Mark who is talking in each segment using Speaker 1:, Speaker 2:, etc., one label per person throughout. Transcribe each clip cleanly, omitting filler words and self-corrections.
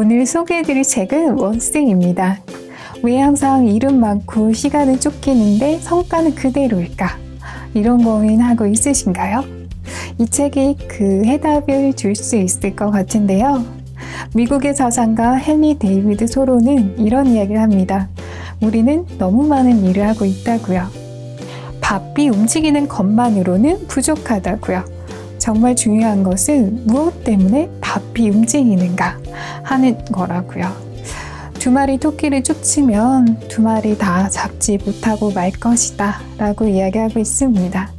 Speaker 1: 오늘 소개해드릴 책은 원싱입니다. 왜 항상 일은 많고 시간은 쫓기는데 성과는 그대로일까? 이런 고민하고 있으신가요? 이 책이 그 해답을 줄 수 있을 것 같은데요. 미국의 저자가 헨리 데이비드 소로는 이런 이야기를 합니다. 우리는 너무 많은 일을 하고 있다고요. 바삐 움직이는 것만으로는 부족하다고요. 정말 중요한 것은 무엇 때문에 바삐 움직이는가 하는 거라고요. 두 마리 토끼를 쫓으면 두 마리 다 잡지 못하고 말 것이다 라고 이야기하고 있습니다.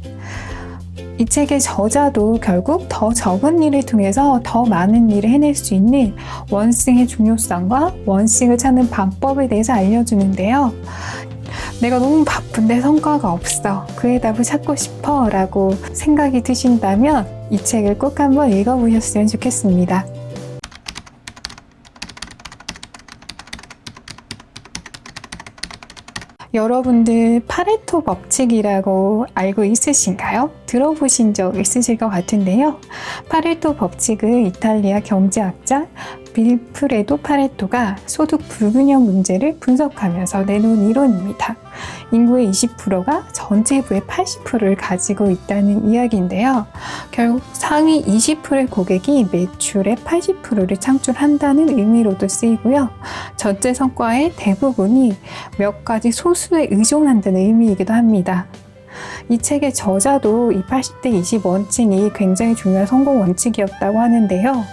Speaker 1: 이 책의 저자도 결국 더 적은 일을 통해서 더 많은 일을 해낼 수 있는 원싱의 중요성과 원싱을 찾는 방법에 대해서 알려주는데요. 내가 너무 바쁜데 성과가 없어. 그 해답을 찾고 싶어 라고 생각이 드신다면 이 책을 꼭 한번 읽어보셨으면 좋겠습니다. 여러분들 파레토 법칙이라고 알고 있으신가요? 들어보신 적 있으실 것 같은데요. 파레토 법칙은 이탈리아 경제학자 빌프레도 파레토가 소득 불균형 문제를 분석하면서 내놓은 이론입니다. 인구의 20%가 전체부의 80%를 가지고 있다는 이야기인데요. 결국 상위 20%의 고객이 매출의 80%를 창출한다는 의미로도 쓰이고요. 전체 성과의 대부분이 몇 가지 소수에 의존한다는 의미이기도 합니다. 이 책의 저자도 이 80대 20 원칙이 굉장히 중요한 성공 원칙이었다고 하는데요.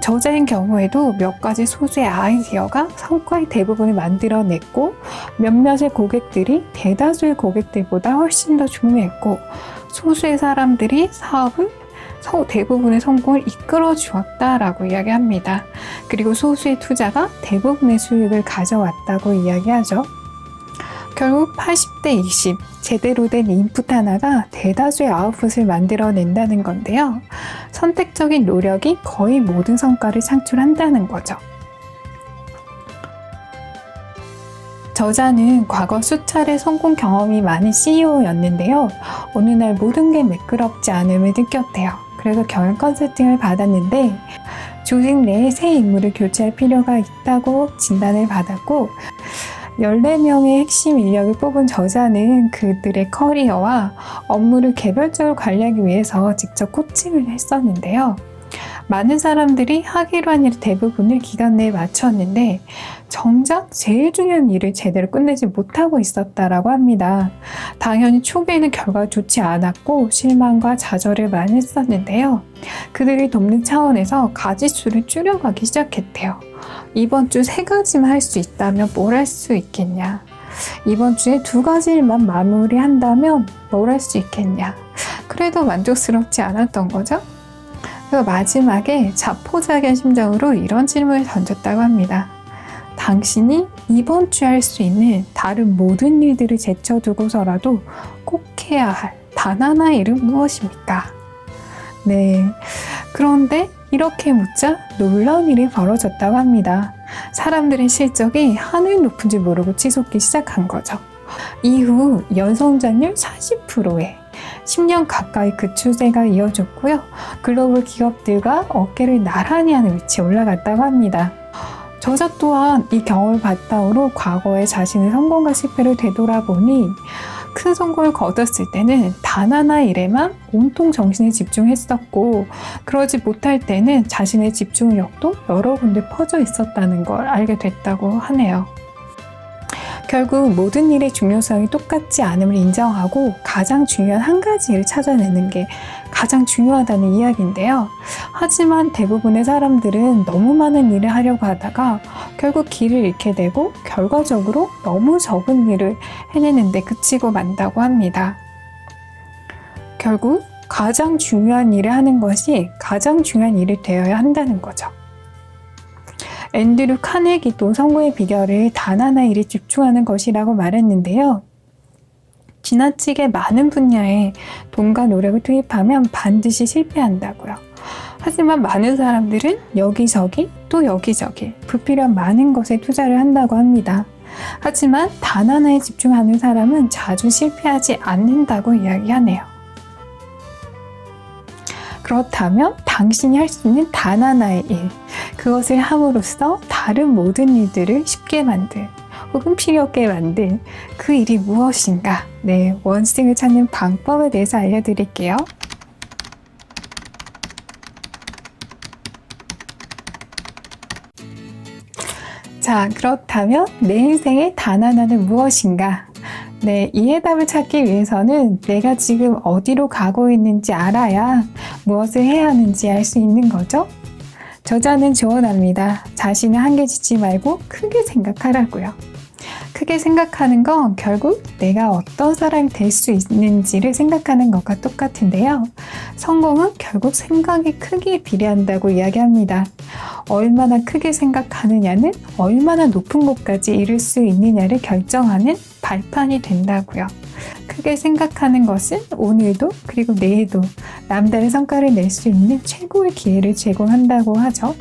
Speaker 1: 저자인 경우에도 몇 가지 소수의 아이디어가 성과의 대부분을 만들어냈고 몇몇의 고객들이 대다수의 고객들보다 훨씬 더 중요했고 소수의 사람들이 사업을 대부분의 성공을 이끌어 주었다라고 이야기합니다. 그리고 소수의 투자가 대부분의 수익을 가져왔다고 이야기하죠. 결국 80대 20, 제대로 된 인풋 하나가 대다수의 아웃풋을 만들어낸다는 건데요. 선택적인 노력이 거의 모든 성과를 창출한다는 거죠. 저자는 과거 수차례 성공 경험이 많은 CEO였는데요. 어느 날 모든 게 매끄럽지 않음을 느꼈대요. 그래서 경영 컨설팅을 받았는데 조직 내에 새 인물을 교체할 필요가 있다고 진단을 받았고 14명의 핵심 인력을 뽑은 저자는 그들의 커리어와 업무를 개별적으로 관리하기 위해서 직접 코칭을 했었는데요. 많은 사람들이 하기로 한 일 대부분을 기간 내에 마쳤는데 정작 제일 중요한 일을 제대로 끝내지 못하고 있었다라고 합니다. 당연히 초기에는 결과가 좋지 않았고 실망과 좌절을 많이 했었는데요. 그들이 돕는 차원에서 가지수를 줄여가기 시작했대요. 이번 주 3가지만 할 수 있다면 뭘 할 수 있겠냐? 이번 주에 2가지만 마무리한다면 뭘 할 수 있겠냐? 그래도 만족스럽지 않았던 거죠? 그래서 마지막에 자포자기한 심정으로 이런 질문을 던졌다고 합니다. 당신이 이번 주에 할 수 있는 다른 모든 일들을 제쳐두고서라도 꼭 해야 할 단 하나의 일은 무엇입니까? 네, 그런데 이렇게 묻자 놀라운 일이 벌어졌다고 합니다. 사람들의 실적이 하늘 높은 줄 모르고 치솟기 시작한 거죠. 이후 연성장률 40%에 10년 가까이 그 추세가 이어졌고요. 글로벌 기업들과 어깨를 나란히 하는 위치에 올라갔다고 합니다. 저자 또한 이 경험을 바탕으로 과거의 자신의 성공과 실패를 되돌아보니 큰 성공을 거뒀을 때는 단 하나의 일에만 온통 정신을 집중했었고 그러지 못할 때는 자신의 집중력도 여러 군데 퍼져 있었다는 걸 알게 됐다고 하네요. 결국 모든 일의 중요성이 똑같지 않음을 인정하고 가장 중요한 한 가지 일을 찾아내는 게 가장 중요하다는 이야기인데요. 하지만 대부분의 사람들은 너무 많은 일을 하려고 하다가 결국 길을 잃게 되고 결과적으로 너무 적은 일을 해내는데 그치고 만다고 합니다. 결국 가장 중요한 일을 하는 것이 가장 중요한 일이 되어야 한다는 거죠. 앤드류 카네기도 성공의 비결을 단 하나의 일에 집중하는 것이라고 말했는데요. 지나치게 많은 분야에 돈과 노력을 투입하면 반드시 실패한다고요. 하지만 많은 사람들은 여기저기 또 여기저기 불필요한 많은 것에 투자를 한다고 합니다. 하지만 단 하나에 집중하는 사람은 자주 실패하지 않는다고 이야기하네요. 그렇다면 당신이 할 수 있는 단 하나의 일, 그것을 함으로써 다른 모든 일들을 쉽게 만들 혹은 필요 없게 만들 그 일이 무엇인가? 네, 원숭이를 찾는 방법에 대해서 알려드릴게요. 자, 그렇다면 내 인생의 단안하는 무엇인가? 네, 이 해답을 찾기 위해서는 내가 지금 어디로 가고 있는지 알아야 무엇을 해야 하는지 알 수 있는 거죠. 저자는 조언합니다. 자신을 한계짓지 말고 크게 생각하라고요. 크게 생각하는 건 결국 내가 어떤 사람이 될 수 있는지를 생각하는 것과 똑같은데요. 성공은 결국 생각이 크기에 비례한다고 이야기합니다. 얼마나 크게 생각하느냐는 얼마나 높은 곳까지 이룰 수 있느냐를 결정하는 발판이 된다고요. 크게 생각하는 것은 오늘도 그리고 내일도 남다른 성과를 낼 수 있는 최고의 기회를 제공한다고 하죠.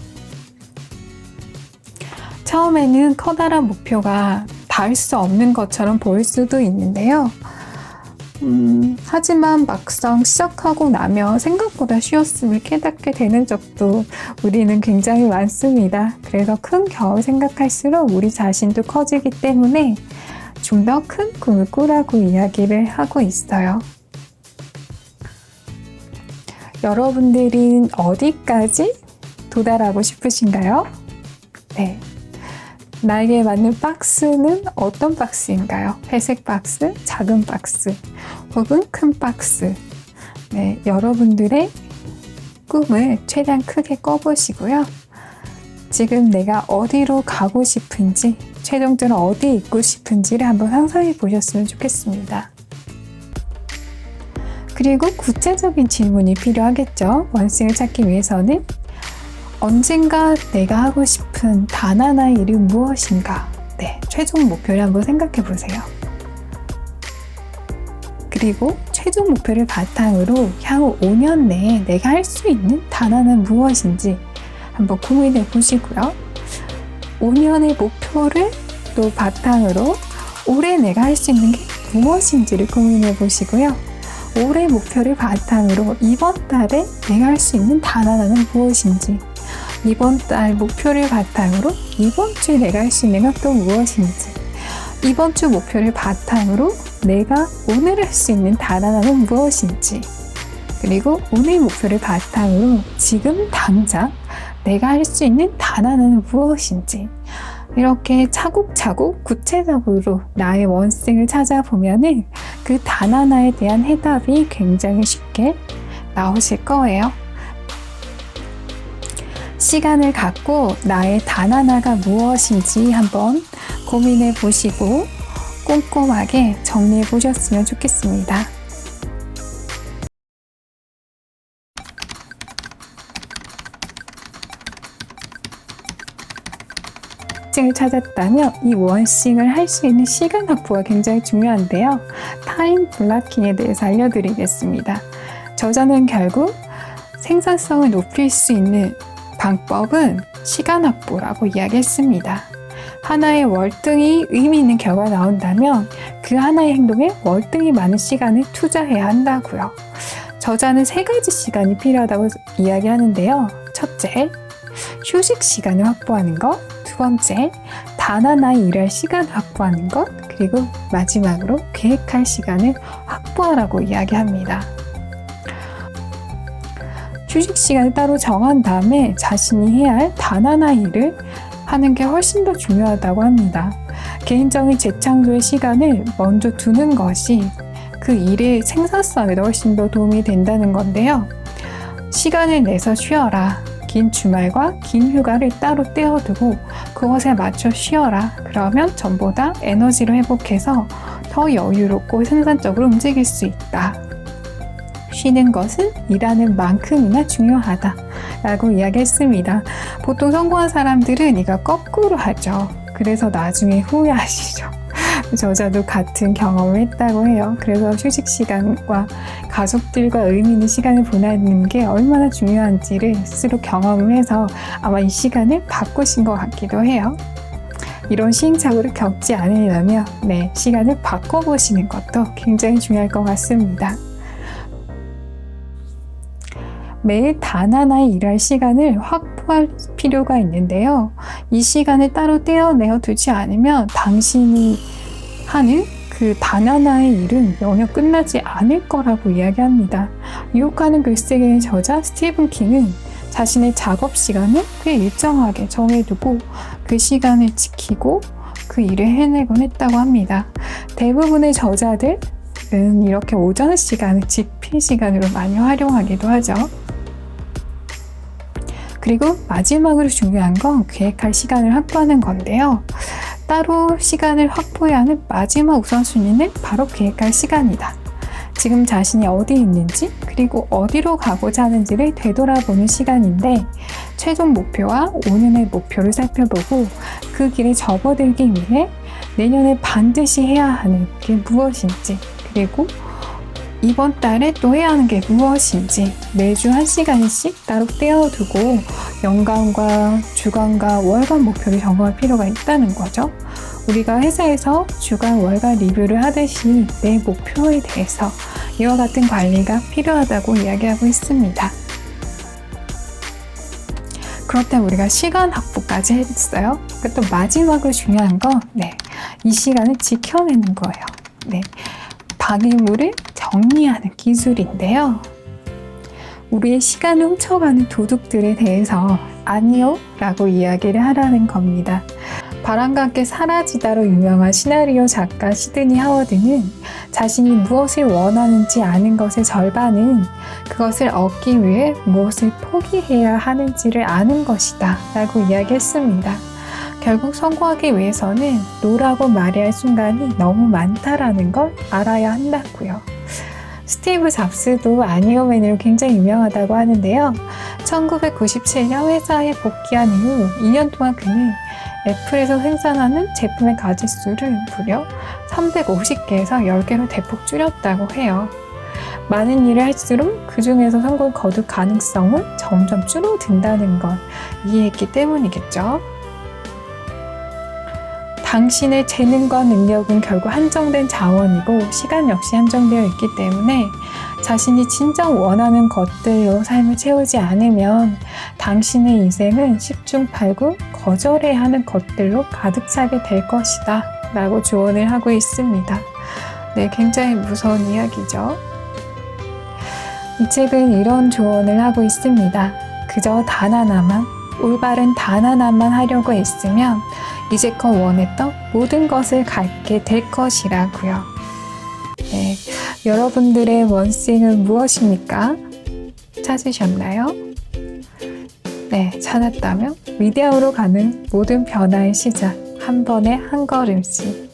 Speaker 1: 처음에는 커다란 목표가 닿을 수 없는 것처럼 보일 수도 있는데요. 하지만 막상 시작하고 나면 생각보다 쉬웠음을 깨닫게 되는 적도 우리는 굉장히 많습니다. 그래서 큰 겨울 생각할수록 우리 자신도 커지기 때문에 좀 더 큰 꿈을 꾸라고 이야기를 하고 있어요. 여러분들은 어디까지 도달하고 싶으신가요? 네. 나에게 맞는 박스는 어떤 박스인가요? 회색 박스, 작은 박스, 혹은 큰 박스. 네, 여러분들의 꿈을 최대한 크게 꿔보시고요. 지금 내가 어디로 가고 싶은지, 최종적으로 어디에 있고 싶은지를 한번 상상해 보셨으면 좋겠습니다. 그리고 구체적인 질문이 필요하겠죠. 원숭이를 찾기 위해서는 언젠가 내가 하고 싶은 단 하나의 일이 무엇인가? 네, 최종 목표를 한번 생각해 보세요. 그리고 최종 목표를 바탕으로 향후 5년 내에 내가 할 수 있는 단 하나는 무엇인지 한번 고민해 보시고요. 5년의 목표를 또 바탕으로 올해 내가 할 수 있는 게 무엇인지를 고민해 보시고요. 올해 목표를 바탕으로 이번 달에 내가 할 수 있는 단 하나는 무엇인지, 이번 달 목표를 바탕으로 이번 주에 내가 할 수 있는 건 또 무엇인지, 이번 주 목표를 바탕으로 내가 오늘 할 수 있는 단 하나는 무엇인지, 그리고 오늘 목표를 바탕으로 지금 당장 내가 할 수 있는 단 하나는 무엇인지, 이렇게 차곡차곡 구체적으로 나의 원숭이를 찾아보면은 그 단 하나에 대한 해답이 굉장히 쉽게 나오실 거예요. 시간을 갖고 나의 단 하나가 무엇인지 한번 고민해 보시고 꼼꼼하게 정리해 보셨으면 좋겠습니다. 원싱을 찾았다면 이 원싱을 할 수 있는 시간 확보가 굉장히 중요한데요. 타임 블락킹에 대해서 알려드리겠습니다. 저자는 결국 생산성을 높일 수 있는 방법은 시간 확보라고 이야기했습니다. 하나의 월등히 의미 있는 결과가 나온다면 그 하나의 행동에 월등히 많은 시간을 투자해야 한다고요. 저자는 3가지 시간이 필요하다고 이야기하는데요. 첫째, 휴식 시간을 확보하는 것. 두 번째, 단 하나의 일할 시간을 확보하는 것. 그리고 마지막으로 계획할 시간을 확보하라고 이야기합니다. 휴식 시간을 따로 정한 다음에 자신이 해야 할 단 하나의 일을 하는 게 훨씬 더 중요하다고 합니다. 개인적인 재창조의 시간을 먼저 두는 것이 그 일의 생산성에도 훨씬 더 도움이 된다는 건데요. 시간을 내서 쉬어라. 긴 주말과 긴 휴가를 따로 떼어두고 그것에 맞춰 쉬어라. 그러면 전보다 에너지를 회복해서 더 여유롭고 생산적으로 움직일 수 있다. 쉬는 것은 일하는 만큼이나 중요하다 라고 이야기했습니다. 보통 성공한 사람들은 이거 거꾸로 하죠. 그래서 나중에 후회하시죠. 저자도 같은 경험을 했다고 해요. 그래서 휴식 시간과 가족들과 의미 있는 시간을 보내는 게 얼마나 중요한지를 스스로 경험을 해서 아마 이 시간을 바꾸신 것 같기도 해요. 이런 시행착오를 겪지 않으려면 시간을 바꿔보시는 것도 굉장히 중요할 것 같습니다. 매일 단 하나의 일할 시간을 확보하는 사고할 필요가 있는데요. 이 시간을 따로 떼어내어 두지 않으면 당신이 하는 그 단 하나의 일은 영영 끝나지 않을 거라고 이야기합니다. 유혹하는 글쓰기의 저자 스티븐 킹은 자신의 작업 시간을 꽤 일정하게 정해두고 그 시간을 지키고 그 일을 해내곤 했다고 합니다. 대부분의 저자들은 이렇게 오전 시간을 집필 시간으로 많이 활용하기도 하죠. 그리고 마지막으로 중요한 건 계획할 시간을 확보하는 건데요. 따로 시간을 확보해야 하는 마지막 우선순위는 바로 계획할 시간이다. 지금 자신이 어디 있는지 그리고 어디로 가고자 하는지를 되돌아보는 시간인데 최종 목표와 5년의 목표를 살펴보고 그 길에 접어들기 위해 내년에 반드시 해야 하는 게 무엇인지 그리고 이번 달에 또 해야 하는 게 무엇인지 매주 1시간씩 따로 떼어두고 연간과 주간과 월간 목표를 점검할 필요가 있다는 거죠. 우리가 회사에서 주간, 월간 리뷰를 하듯이 내 목표에 대해서 이와 같은 관리가 필요하다고 이야기하고 있습니다. 그렇다면 우리가 시간 확보까지 했어요. 또 마지막으로 중요한 건 이 시간을 지켜내는 거예요. 방해물을 정리하는 기술인데요. 우리의 시간을 훔쳐가는 도둑들에 대해서 아니요 라고 이야기를 하라는 겁니다. 바람과 함께 사라지다로 유명한 시나리오 작가 시드니 하워드는 자신이 무엇을 원하는지 아는 것의 절반은 그것을 얻기 위해 무엇을 포기해야 하는지를 아는 것이다 라고 이야기했습니다. 결국 성공하기 위해서는 노라고 말해야 할 순간이 너무 많다라는 걸 알아야 한다고요. 스티브 잡스도 아니오맨으로 굉장히 유명하다고 하는데요. 1997년 회사에 복귀한 이후 2년 동안 그는 애플에서 생산하는 제품의 가짓수를 무려 350개에서 10개로 대폭 줄였다고 해요. 많은 일을 할수록 그 중에서 성공을 거둘 가능성은 점점 줄어든다는 걸 이해했기 때문이겠죠. 당신의 재능과 능력은 결국 한정된 자원이고 시간 역시 한정되어 있기 때문에 자신이 진정 원하는 것들로 삶을 채우지 않으면 당신의 인생은 10중 8구 거절해야 하는 것들로 가득 차게 될 것이다 라고 조언을 하고 있습니다. 굉장히 무서운 이야기죠. 이 책은 이런 조언을 하고 있습니다. 그저 단 하나만, 올바른 단 하나만 하려고 했으면 이제껏 원했던 모든 것을 갖게 될 것이라고요. 여러분들의 원싱은 무엇입니까? 찾으셨나요? 찾았다면 위대함으로 가는 모든 변화의 시작, 한 번에 한 걸음씩.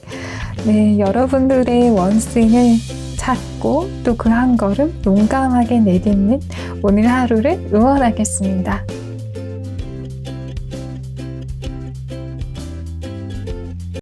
Speaker 1: 여러분들의 원싱을 찾고 또 그 한 걸음 용감하게 내딛는 오늘 하루를 응원하겠습니다.